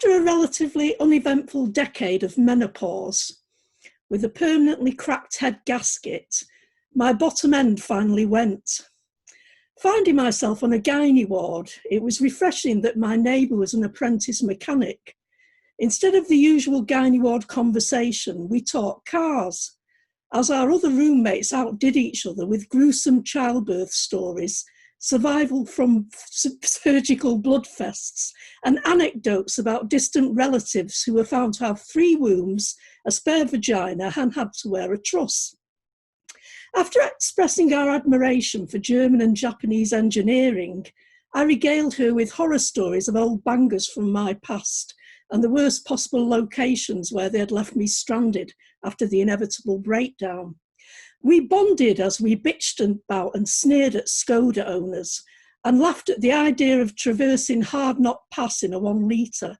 After a relatively uneventful decade of menopause, with a permanently cracked head gasket, my bottom end finally went. Finding myself on a gynae ward, it was refreshing that my neighbour was an apprentice mechanic. Instead of the usual gynae ward conversation, we talked cars, as our other roommates outdid each other with gruesome childbirth stories, survival from surgical bloodfests, and anecdotes about distant relatives who were found to have 3 wombs, a spare vagina, and had to wear a truss. After expressing our admiration for German and Japanese engineering, I regaled her with horror stories of old bangers from my past and the worst possible locations where they had left me stranded after the inevitable breakdown. We bonded as we bitched about and sneered at Skoda owners and laughed at the idea of traversing Hard Knot Pass in a 1 litre.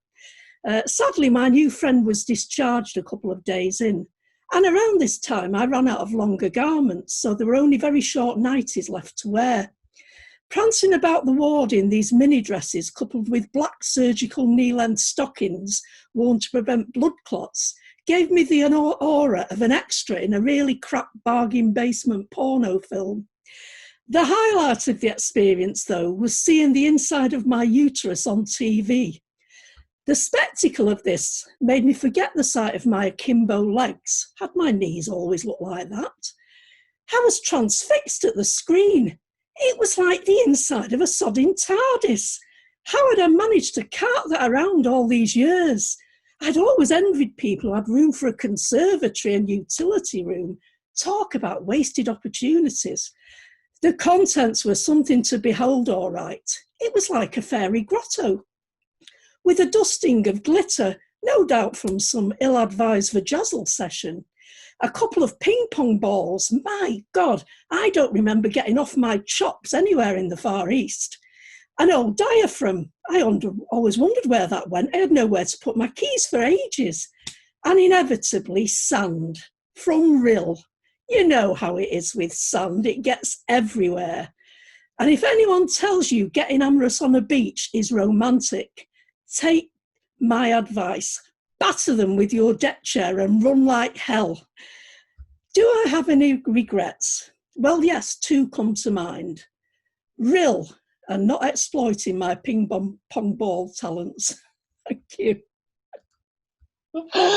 Sadly, my new friend was discharged a couple of days in, and around this time I ran out of longer garments, so there were only very short nighties left to wear. Prancing about the ward in these mini dresses, coupled with black surgical knee-length stockings worn to prevent blood clots, gave me the aura of an extra in a really crap bargain basement porno film. The highlight of the experience, though, was seeing the inside of my uterus on TV. The spectacle of this made me forget the sight of my akimbo legs. Had my knees always looked like that? I was transfixed at the screen. It was like the inside of a sodding TARDIS. How had I managed to cart that around all these years? I'd always envied people who had room for a conservatory and utility room. Talk about wasted opportunities. The contents were something to behold, all right. It was like a fairy grotto, with a dusting of glitter, no doubt from some ill-advised vajazzle session. A couple of ping-pong balls. My God, I don't remember getting off my chops anywhere in the Far East. An old diaphragm. I always wondered where that went. I had nowhere to put my keys for ages. And inevitably, sand from Rill. You know how it is with sand. It gets everywhere. And if anyone tells you getting amorous on a beach is romantic, take my advice. Batter them with your deck chair and run like hell. Do I have any regrets? Well, yes, 2 come to mind. Rill, and not exploiting my ping pong ball talents. Thank you.